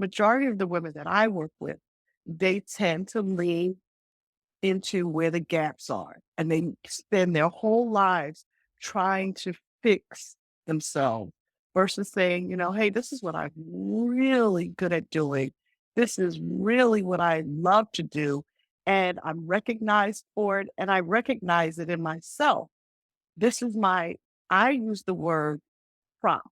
majority of the women that I work with, they tend to lean into where the gaps are, and they spend their whole lives trying to fix themselves versus saying, "Hey, this is what I'm really good at doing. This is really what I love to do, and I'm recognized for it, and I recognize it in myself. This is my" I use the word PROP,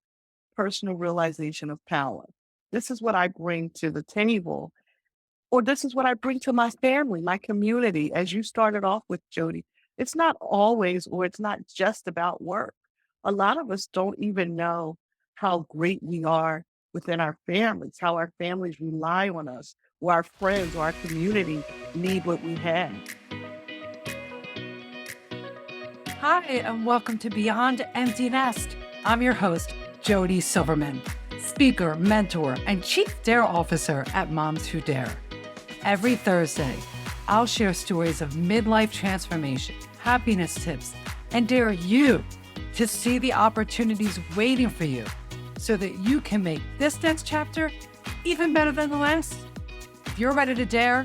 personal realization of power. This is what I bring to the table, or this is what I bring to my family, my community. As you started off with, Jody, it's not always, or it's not just about work. A lot of us don't even know how great we are within our families, how our families rely on us, or our friends or our community need what we have. Hi, and welcome to Beyond Empty Nest. I'm your host, Jody Silverman, speaker, mentor, and Chief Dare Officer at Moms Who Dare. Every Thursday, I'll share stories of midlife transformation, happiness tips, and dare you to see the opportunities waiting for you so that you can make this next chapter even better than the last. If you're ready to dare,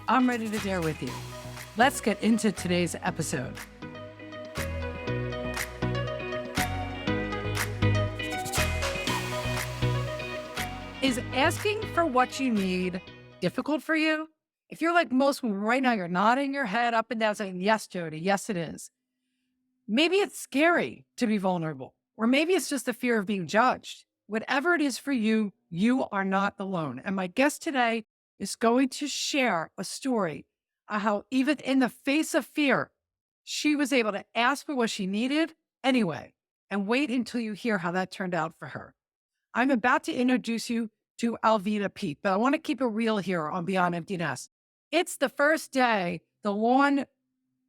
I'm ready to dare with you. Let's get into today's episode. Is asking for what you need difficult for you? If you're like most women right now, you're nodding your head up and down saying, yes, Jody, yes, it is. Maybe it's scary to be vulnerable, or maybe it's just the fear of being judged. Whatever it is for you, you are not alone. And my guest today is going to share a story of how even in the face of fear, she was able to ask for what she needed anyway, and wait until you hear how that turned out for her. I'm about to introduce you to Alvina Peat, but I want to keep it real here on Beyond Empty Nest. It's the first day the lawn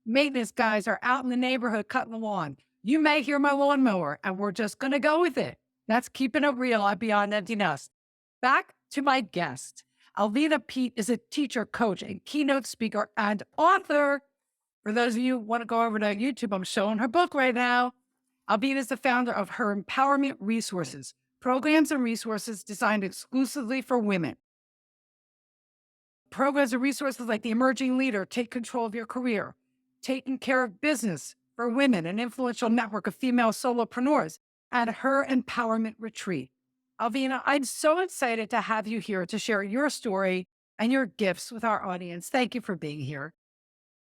maintenance guys are out in the neighborhood cutting the lawn. You may hear my lawnmower, and we're just going to go with it. That's keeping it real on Beyond Empty Nest. Back to my guest. Alvina Peat is a teacher, coach, and keynote speaker and author. For those of you who want to go over to YouTube, I'm showing her book right now. Alvina is the founder of Her Empowerment Resources, programs and resources designed exclusively for women. Programs and resources like the Emerging Leader, Take Control of Your Career, Taking Care of Business for Women, an influential network of female solopreneurs, and Her Empowerment Retreat. Alvina, I'm so excited to have you here to share your story and your gifts with our audience. Thank you for being here.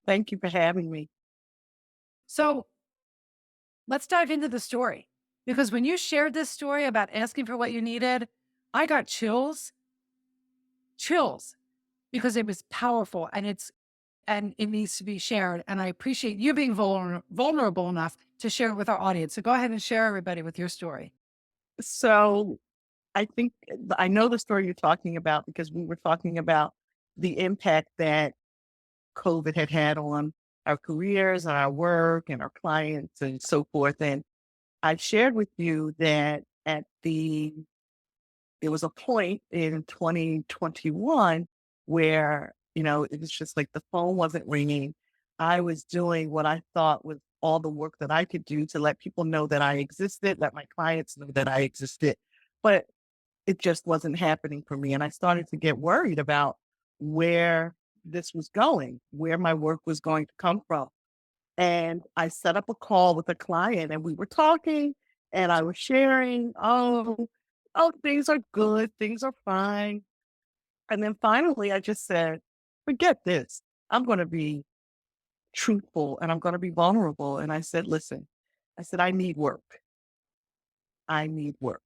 Thank you for having me. So let's dive into the story, because when you shared this story about asking for what you needed, I got chills, because it was powerful and it needs to be shared. And I appreciate you being vulnerable enough to share it with our audience. So go ahead and share everybody with your story. So I think I know the story you're talking about because we were talking about the impact that COVID had on our careers and our work and our clients and so forth. And I shared with you that there was a point in 2021 where, it was just like the phone wasn't ringing. I was doing what I thought was all the work that I could do to let people know that I existed, let my clients know that I existed. But it just wasn't happening for me. And I started to get worried about where this was going, where my work was going to come from. And I set up a call with a client and we were talking and I was sharing, oh, things are good, things are fine. And then finally I just said, forget this. I'm going to be truthful and I'm going to be vulnerable. And I said, listen, I need work. I need work.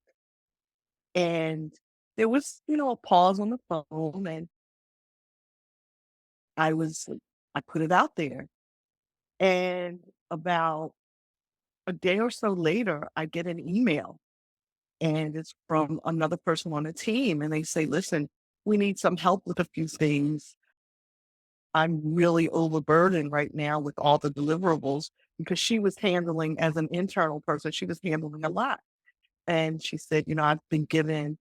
And there was, a pause on the phone and I was, I put it out there. And about a day or so later, I get an email and it's from another person on the team. And they say, listen, we need some help with a few things. I'm really overburdened right now with all the deliverables because she was handling, as an internal person, she was handling a lot. And she said, I've been given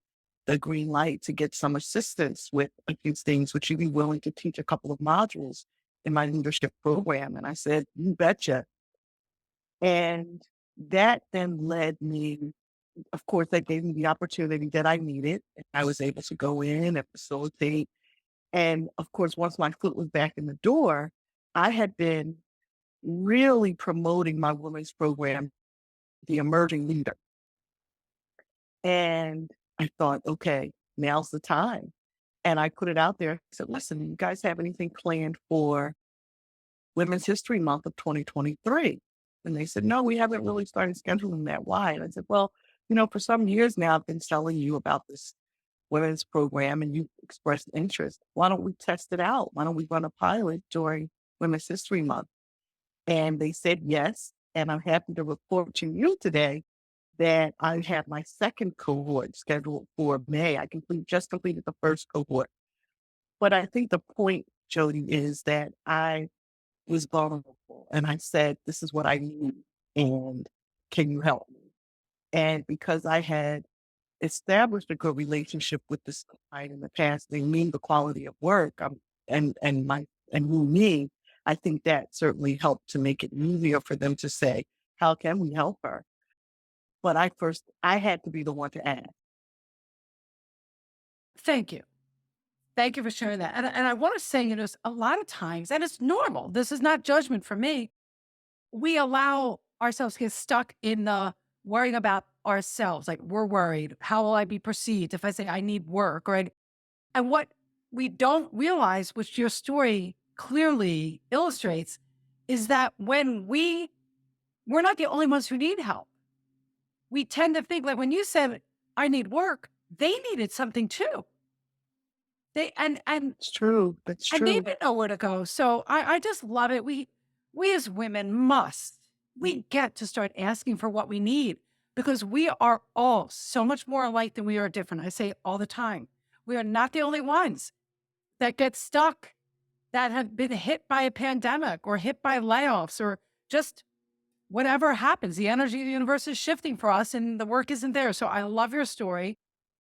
the green light to get some assistance with a few things. Would you be willing to teach a couple of modules in my leadership program? And I said, you betcha. And that then led me of course, that gave me the opportunity that I needed. And I was able to go in and facilitate. And of course, once my foot was back in the door, I had been really promoting my women's program, the emerging leader. And I thought, okay, now's the time. And I put it out there. I said, listen, you guys have anything planned for Women's History Month of 2023? And they said, no, we haven't really started scheduling that. Why? And I said, well, for some years now, I've been telling you about this women's program and you expressed interest. Why don't we test it out? Why don't we run a pilot during Women's History Month? And they said yes. And I'm happy to report to you today that I have my second cohort scheduled for May. Just completed the first cohort. But I think the point, Jody, is that I was vulnerable and I said, this is what I need. And can you help me? And because I had established a good relationship with this client in the past, they mean the quality of work and who me, I think that certainly helped to make it easier for them to say, how can we help her? But I had to be the one to ask. Thank you. Thank you for sharing that. And I want to say, a lot of times, and it's normal, this is not judgment for me. We allow ourselves to get stuck in the worrying about ourselves. Like we're worried, how will I be perceived if I say I need work? Right. And what we don't realize, which your story clearly illustrates, is that when we're not the only ones who need help. We tend to think like when you said, I need work, they needed something too. They and It's true. That's And they true. didn't know where to go. So I just love it. We as women we get to start asking for what we need because we are all so much more alike than we are different. I say it all the time. We are not the only ones that get stuck, that have been hit by a pandemic or hit by layoffs or just whatever happens. The energy of the universe is shifting for us and the work isn't there. So I love your story.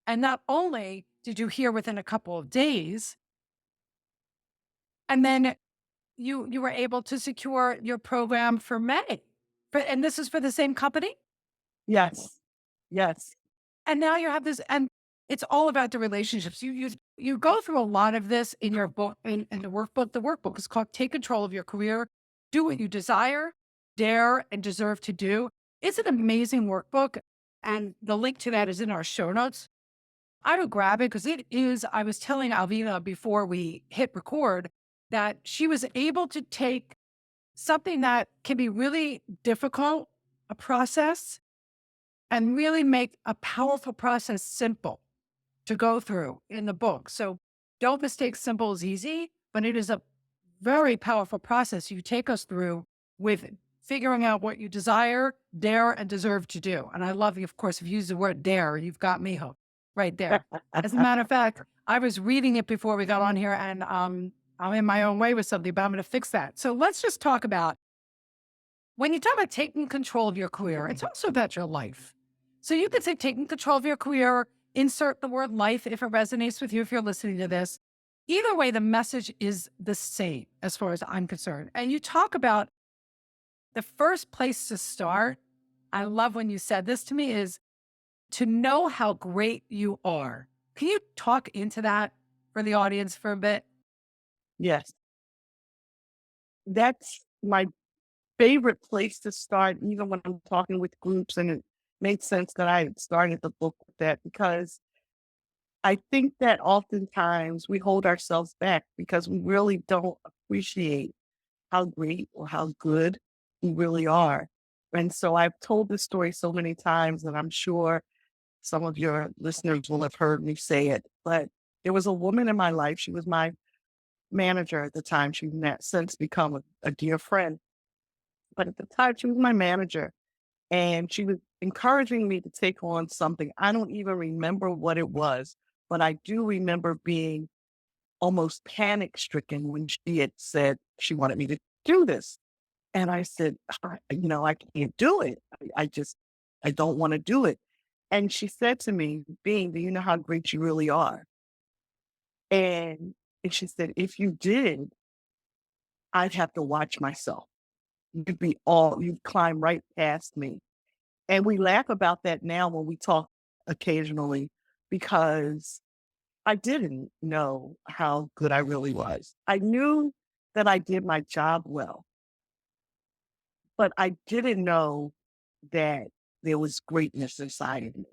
And not only did you hear within a couple of days, and then you were able to secure your program for May. And this is for the same company? Yes. Yes. And now you have this, and it's all about the relationships. You go through a lot of this in your book, in the workbook. The workbook is called Take Control of Your Career, Do What You Desire, Dare, and Deserve to Do. It's an amazing workbook. And the link to that is in our show notes. I would grab it because it is, I was telling Alvina before we hit record that she was able to take something that can be really difficult, a process, and really make a powerful process simple to go through in the book. So don't mistake simple as easy, but it is a very powerful process you take us through with figuring out what you desire, dare, and deserve to do. And I love you, of course, if you use the word dare, you've got me hooked right there. As a matter of fact, I was reading it before we got on here and I'm in my own way with something, but I'm going to fix that. So let's just talk about when you talk about taking control of your career, it's also about your life. So you could say taking control of your career, insert the word life if it resonates with you, if you're listening to this. Either way, the message is the same as far as I'm concerned. And you talk about the first place to start. I love when you said this to me is to know how great you are. Can you talk into that for the audience for a bit? Yes. That's my favorite place to start, even when I'm talking with groups. And it made sense that I started the book with that because I think that oftentimes we hold ourselves back because we really don't appreciate how great or how good we really are. And so I've told this story so many times, and I'm sure some of your listeners will have heard me say it. But there was a woman in my life. She was my manager at the time. She's since become a dear friend. But at the time, she was my manager. And she was encouraging me to take on something. I don't even remember what it was, but I do remember being almost panic stricken when she had said she wanted me to do this. And I said, I can't do it. I don't want to do it. And she said to me, Being, do you know how great you really are? And she said, if you did, I'd have to watch myself. You'd climb right past me. And we laugh about that now when we talk occasionally because I didn't know how good I really was. I knew that I did my job well, but I didn't know that there was greatness inside of me.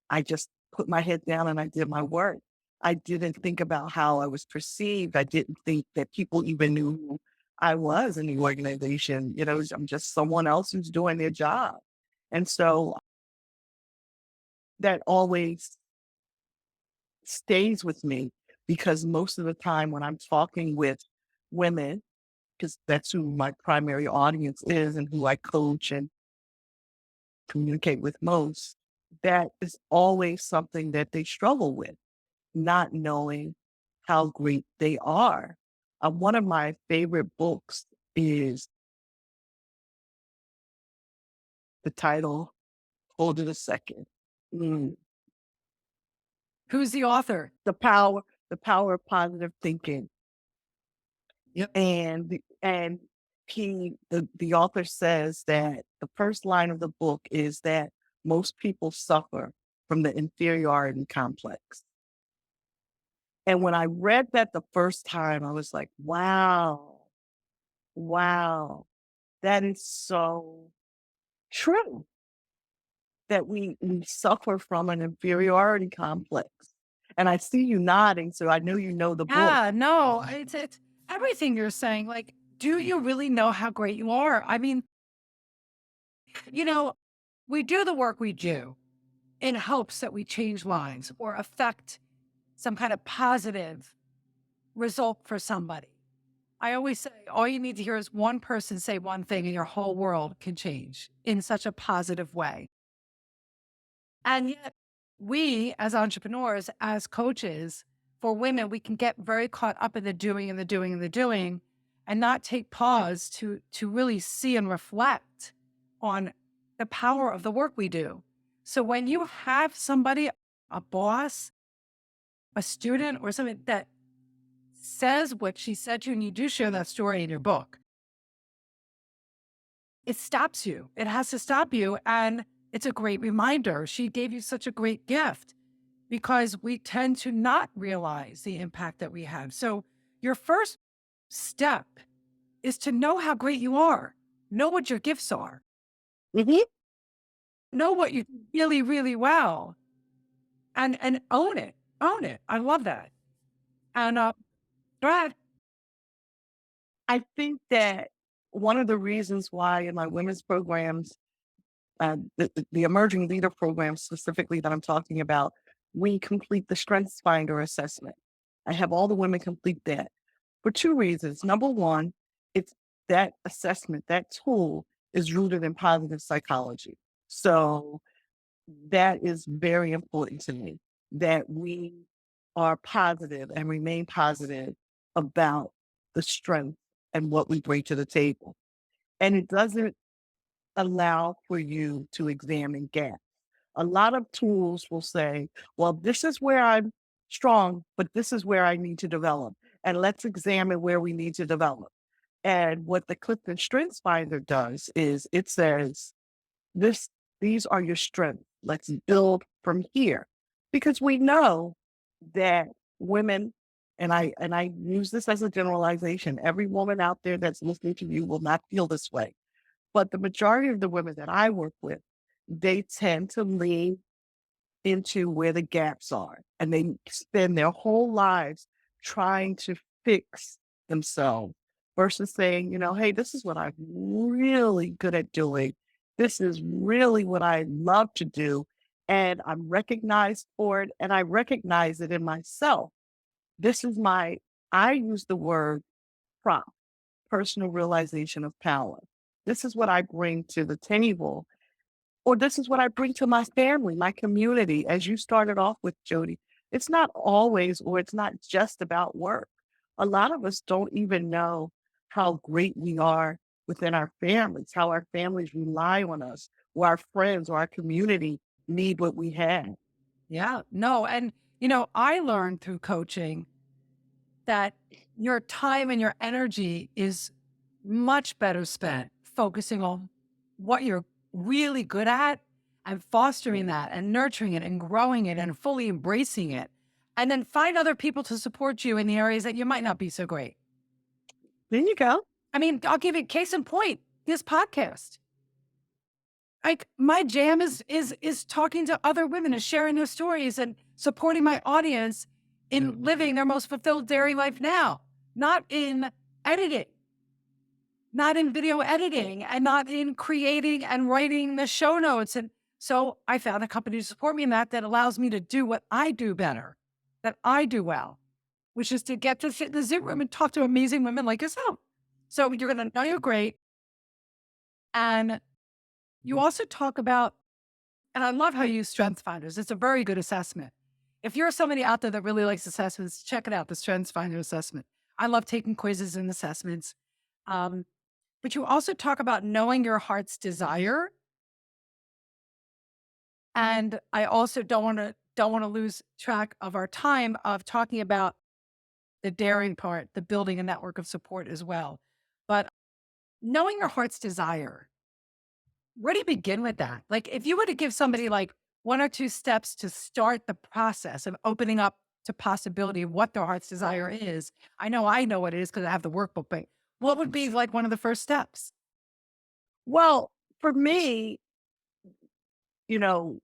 I just put my head down and I did my work. I didn't think about how I was perceived. I didn't think that people even knew who I was in the organization. You know, I'm just someone else who's doing their job. And so that always stays with me because most of the time when I'm talking with women, because that's who my primary audience is and who I coach and communicate with most, that is always something that they struggle with, not knowing how great they are. One of my favorite books is the title, hold it a second. Mm, Who's the author? the power, the power of positive thinking. Yep. And the author says that the first line of the book is that most people suffer from the inferiority complex. And when I read that the first time, I was like, wow, wow, that is so true that we suffer from an inferiority complex. And I see you nodding, so I know you know the book. Yeah, no, it's everything you're saying. Like, do you really know how great you are? I mean, you know, we do the work we do in hopes that we change lives or affect some kind of positive result for somebody. I always say all you need to hear is one person say one thing and your whole world can change in such a positive way. And yet, we as entrepreneurs, as coaches for women, we can get very caught up in the doing and the doing and the doing and not take pause to really see and reflect on the power of the work we do. So when you have somebody, a boss, a student, or something that says what she said to you, and you do share that story in your book, it stops you. It has to stop you. And it's a great reminder. She gave you such a great gift because we tend to not realize the impact that we have. So, your first step is to know how great you are, know what your gifts are, Mhm. know what you do really, really well, and own it. Own it. I love that. And go ahead. I think that one of the reasons why in my women's programs, the emerging leader program specifically that I'm talking about, we complete the Strengths Finder assessment. I have all the women complete that for two reasons. Number one, it's that assessment, that tool is rooted in positive psychology. So that is very important to me that we are positive and remain positive about the strength and what we bring to the table. And it doesn't allow for you to examine gaps. A lot of tools will say, well, this is where I'm strong, but this is where I need to develop. And let's examine where we need to develop. And what the Clifton Strengths Finder does is it says, this these are your strengths. Let's build from here. Because we know that women, and I use this as a generalization, every woman out there that's listening to you will not feel this way. But the majority of the women that I work with, they tend to lean into where the gaps are, and they spend their whole lives trying to fix themselves versus saying, you know, "Hey, this is what I'm really good at doing. This is really what I love to do, and I'm recognized for it, and I recognize it in myself. This is my" I use the word PROP, personal realization of power. This is what I bring to the table, or this is what I bring to my family, my community, as you started off with, Jody. It's not always, or it's not just about work. A lot of us don't even know how great we are within our families, how our families rely on us, or our friends or our community need what we have. Yeah, no. And, I learned through coaching that your time and your energy is much better spent focusing on what you're really good at, and fostering that and nurturing it and growing it and fully embracing it. And then find other people to support you in the areas that you might not be so great. There you go. I mean, I'll give you case in point, this podcast. Like my jam is talking to other women and sharing their stories and supporting my audience in living their most fulfilled dairy life now, not in editing, not in video editing, and not in creating and writing the show notes. And so I found a company to support me in that allows me to do what I do better, that I do well, which is to get to sit in the Zoom room and talk to amazing women like yourself. So you're going to know you're great. And you also talk about, and I love how you use Strengths Finders. It's a very good assessment. If you're somebody out there that really likes assessments, check it out, the Strengths Finder assessment. I love taking quizzes and assessments. But you also talk about knowing your heart's desire. And I also don't want to lose track of our time of talking about the daring part, the building a network of support as well. But knowing your heart's desire, where do you begin with that? Like if you were to give somebody like one or two steps to start the process of opening up to possibility of what their heart's desire is, I know what it is because I have the workbook, but what would be like one of the first steps? Well, for me, you know,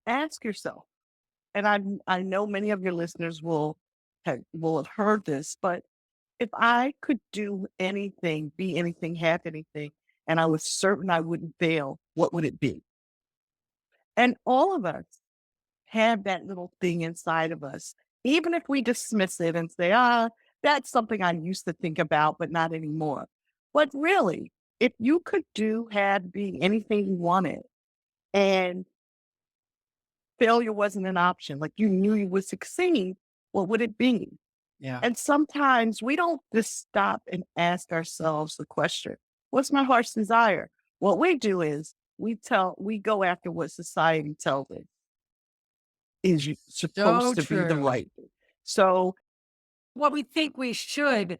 ask yourself, and I know many of your listeners will have heard this, but if I could do anything, be anything, have anything, and I was certain I wouldn't fail, what would it be? And all of us have that little thing inside of us, even if we dismiss it and say, that's something I used to think about, but not anymore. But really, if you could do, have, be anything you wanted, and failure wasn't an option, like you knew you would succeed, what would it be? Yeah. And sometimes we don't just stop and ask ourselves the question, what's my heart's desire? What we do is we go after what society tells us is So supposed to be the true. right thing. So What we think we should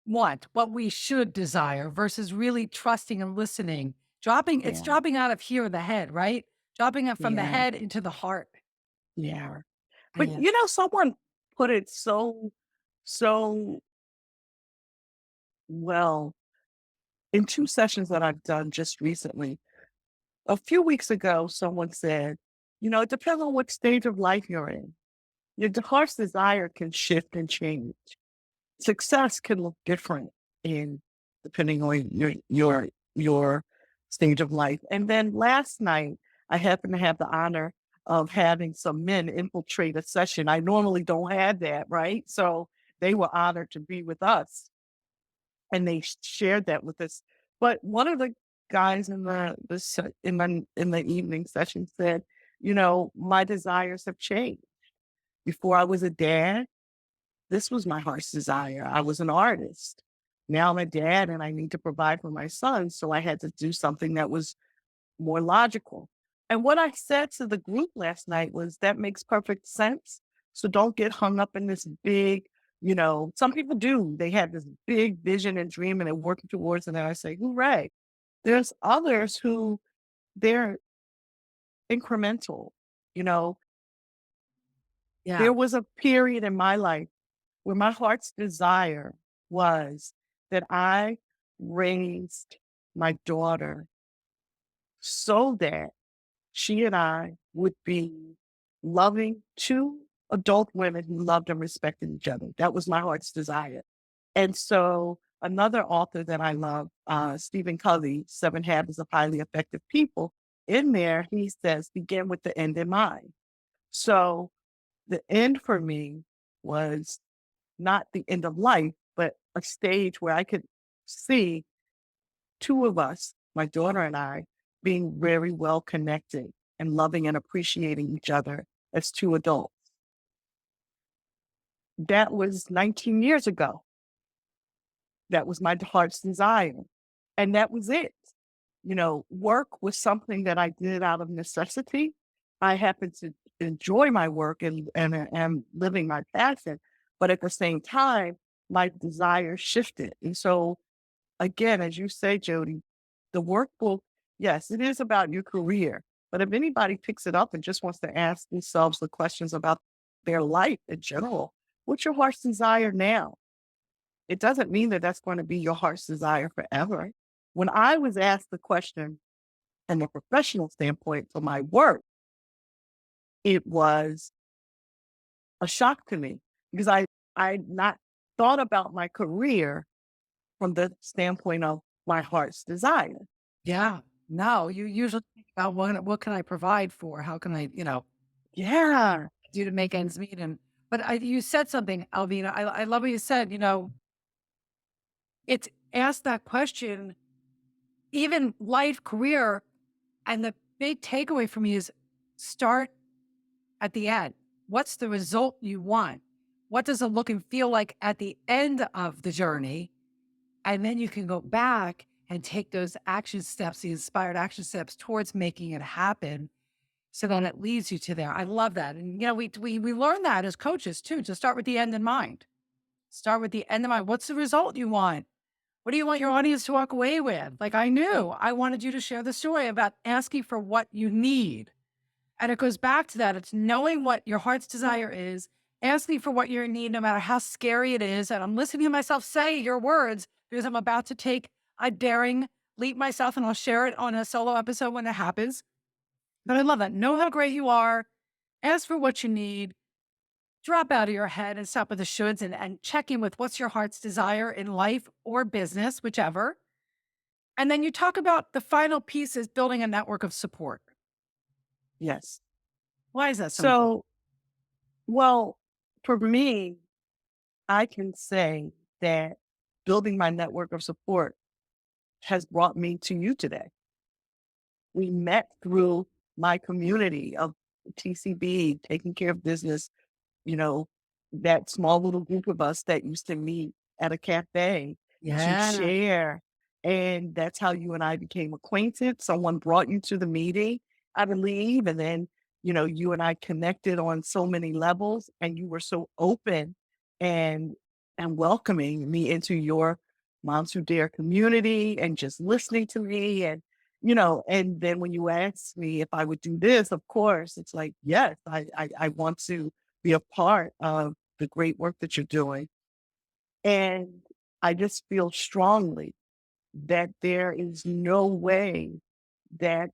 want, what we should desire versus really trusting and listening. It's yeah, dropping out of here, the head, right? Dropping it from the yeah, head into the heart. yeah. But Yeah. someone put it so well in two sessions that I've done just recently. A few weeks ago, someone said, it depends on what stage of life you're in. Your heart's desire can shift and change. Success can look different in depending on your stage of life. And then last night, I happened to have the honor of having some men infiltrate a session. I normally don't have that, right? So they were honored to be with us, and they shared that with us. But one of the guys in the evening session said, my desires have changed. Before I was a dad, this was my heart's desire. I was an artist. Now I'm a dad and I need to provide for my son. So I had to do something that was more logical. And what I said to the group last night was that makes perfect sense. So don't get hung up in this big, some people do. They have this big vision and dream and they're working towards it. And I say, hooray. There's others who they're incremental. You know, Yeah. there was a period in my life where my heart's desire was that I raised my daughter so that she and I would be loving two adult women who loved and respected each other. That was my heart's desire. And so another author that I love, Stephen Covey, Seven Habits of Highly Effective People, in there, he says, begin with the end in mind. So the end for me was not the end of life, but a stage where I could see two of us, my daughter and I, being very well connected and loving and appreciating each other as two adults. That was 19 years ago. That was my heart's desire. And that was it. Work was something that I did out of necessity. I happen to enjoy my work and am living my passion. But at the same time, my desire shifted. And so again, as you say, Jody, the workbook Yes, it is about your career. But if anybody picks it up and just wants to ask themselves the questions about their life in general, what's your heart's desire now? It doesn't mean that that's going to be your heart's desire forever. When I was asked the question from a professional standpoint for my work, it was a shock to me because I not thought about my career from the standpoint of my heart's desire. Yeah. No, you usually think about what can I provide for? How can I, Yeah. do to make ends meet? And but you said something, Alvina. I love what you said. It's ask that question, even life, career, and the big takeaway for me is start at the end. What's the result you want? What does it look and feel like at the end of the journey? And then you can go back and take those action steps, the inspired action steps towards making it happen. So then it leads you to there. I love that. And, we learn that as coaches too, to start with the end in mind. Start with the end in mind. What's the result you want? What do you want your audience to walk away with? Like I knew I wanted you to share the story about asking for what you need. And it goes back to that. It's knowing what your heart's desire is, asking for what you need, no matter how scary it is. And I'm listening to myself say your words because I'm about to take a daring leap myself and I'll share it on a solo episode when it happens. But I love that. Know how great you are. Ask for what you need. Drop out of your head and stop with the shoulds and check in with what's your heart's desire in life or business, whichever. And then you talk about the final piece is building a network of support. Yes. Why is that so important? So, well, for me, I can say that building my network of support has brought me to you today. We met through my community of TCB, taking care of business, you know, that small little group of us that used to meet at a cafe to Yeah. share. And that's how you and I became acquainted. Someone brought you to the meeting, I believe. And then, you and I connected on so many levels and you were so open and welcoming me into your Moms Who Dare community and just listening to me and then when you asked me if I would do this, of course, it's like, yes, I want to be a part of the great work that you're doing. And I just feel strongly that there is no way that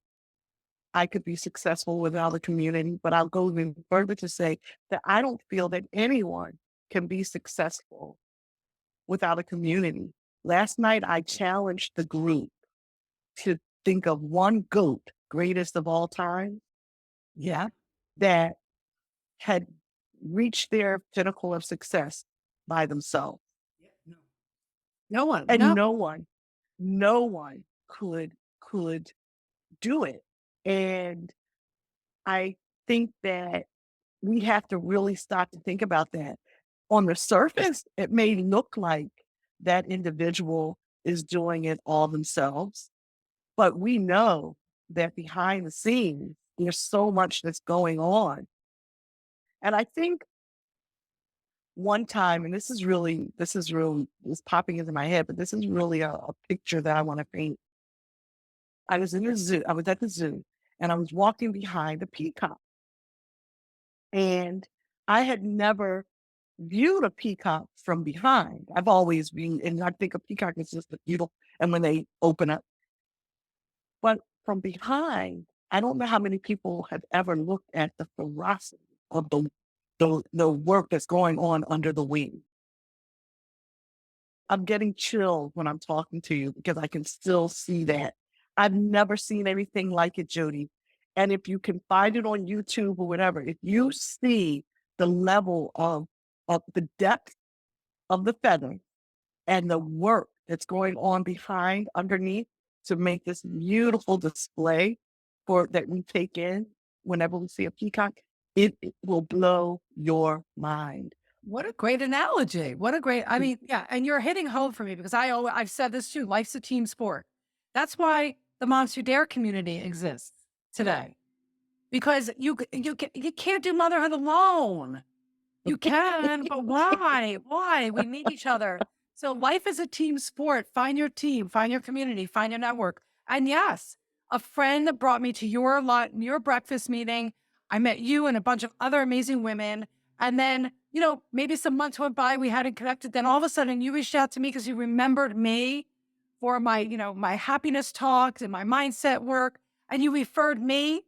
I could be successful without a community. But I'll go even further to say that I don't feel that anyone can be successful without a community. Last night, I challenged the group to think of one GOAT, greatest of all time, Yeah. that had reached their pinnacle of success by themselves. Yeah, no. No one. And No. no one could do it. And I think that we have to really start to think about that. On the surface, it may look like that individual is doing it all themselves, but we know that behind the scenes, there's so much that's going on. And I think one time, and this is popping into my head, but this is really a picture that I want to paint. I was at the zoo and I was walking behind a peacock and I had never viewed a peacock from behind. I've always been, and I think a peacock is just a beautiful, and when they open up, but from behind, I don't know how many people have ever looked at the ferocity of the work that's going on under the wing. I'm getting chills when I'm talking to you because I can still see that. I've never seen anything like it, Jody. And if you can find it on YouTube or whatever, if you see the level of the depth of the feather and the work that's going on behind underneath to make this beautiful display for that we take in whenever we see a peacock, it will blow your mind. What a great analogy. What a great, I mean, yeah. And you're hitting home for me because I've said this too. Life's a team sport. That's why the Moms Who Dare community exists today because you can't do motherhood alone. You can, but why? Why? We need each other. So life is a team sport. Find your team, find your community, find your network. And yes, a friend that brought me to your breakfast meeting. I met you and a bunch of other amazing women. And then, maybe some months went by, we hadn't connected. Then all of a sudden you reached out to me because you remembered me for my happiness talks and my mindset work. And you referred me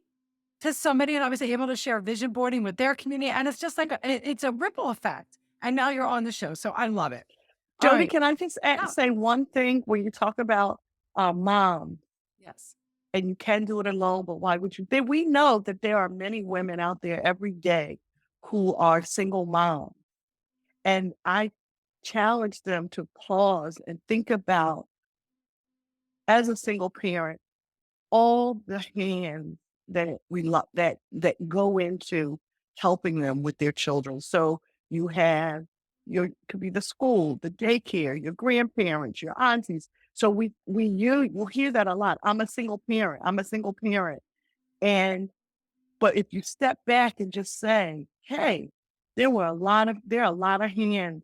to somebody, and I was able to share vision boarding with their community. And it's just like, it's a ripple effect. And now you're on the show. So I love it. All Jody, right. can I just Yeah. say one thing when you talk about mom, Yes. and you can do it alone, but why would you? We know that there are many women out there every day who are single moms. And I challenge them to pause and think about, as a single parent, all the hands that we love that go into helping them with their children. So you have could be the school, the daycare, your grandparents, your aunties. So you'll hear that a lot. I'm a single parent. I'm a single parent. And but if you step back and just say, hey, there are a lot of hands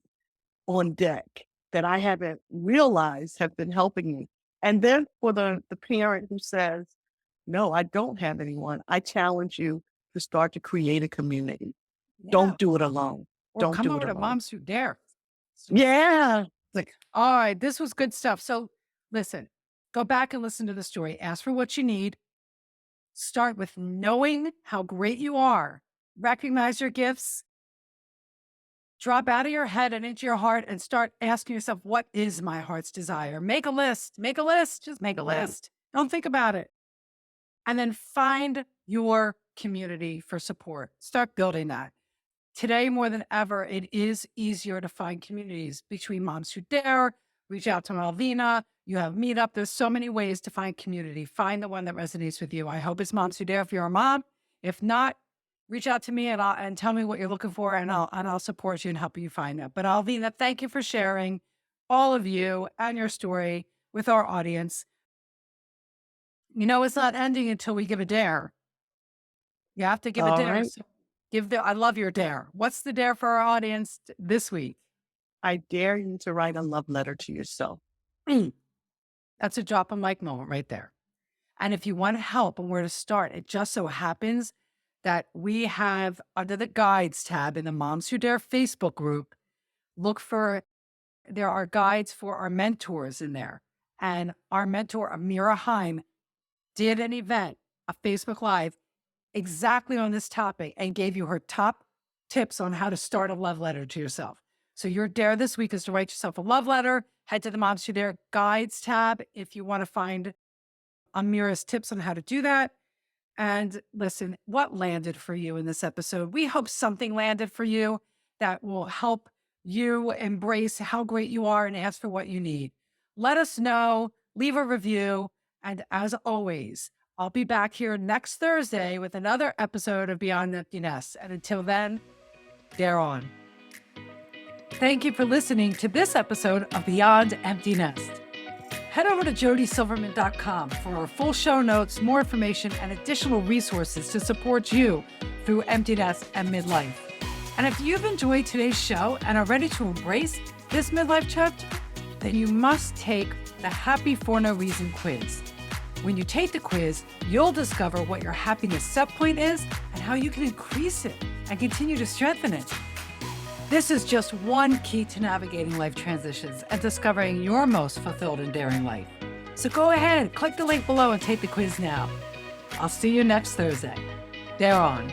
on deck that I haven't realized have been helping me. And then for the parent who says, no, I don't have anyone, I challenge you to start to create a community. Yeah. Don't do it alone. Or Don't come do it over to alone. Moms Who Dare. Yeah. All right, this was good stuff. So listen, go back and listen to the story. Ask for what you need. Start with knowing how great you are. Recognize your gifts. Drop out of your head and into your heart and start asking yourself, what is my heart's desire? Make a list. Make a list. Just make a list. Don't think about it. And then find your community for support. Start building that. Today, more than ever, it is easier to find communities between Moms Who Dare. Reach out to Alvina. You have Meetup. There's so many ways to find community. Find the one that resonates with you. I hope it's Moms Who Dare if you're a mom. If not, reach out to me and tell me what you're looking for, and I'll support you and help you find that. But Alvina, thank you for sharing all of you and your story with our audience. It's not ending until we give a dare. You have to give a All dare. right. So I love your dare. What's the dare for our audience this week? I dare you to write a love letter to yourself. That's a drop of mic moment right there. And if you want help on where to start, it just so happens that we have under the guides tab in the Moms Who Dare Facebook group, there are guides for our mentors in there. And our mentor, Amira Heim, did an event, a Facebook Live, exactly on this topic and gave you her top tips on how to start a love letter to yourself. So your dare this week is to write yourself a love letter. Head to the Moms Who Dare guides tab if you want to find Amira's tips on how to do that. And listen, what landed for you in this episode? We hope something landed for you that will help you embrace how great you are and ask for what you need. Let us know, leave a review. And as always, I'll be back here next Thursday with another episode of Beyond Empty Nest. And until then, dare on. Thank you for listening to this episode of Beyond Empty Nest. Head over to jodysilverman.com for our full show notes, more information, and additional resources to support you through empty nest and midlife. And if you've enjoyed today's show and are ready to embrace this midlife chapter, then you must take the Happy for No Reason quiz. When you take the quiz, you'll discover what your happiness set point is and how you can increase it and continue to strengthen it. This is just one key to navigating life transitions and discovering your most fulfilled and daring life. So go ahead, click the link below and take the quiz now. I'll see you next Thursday. Dare on.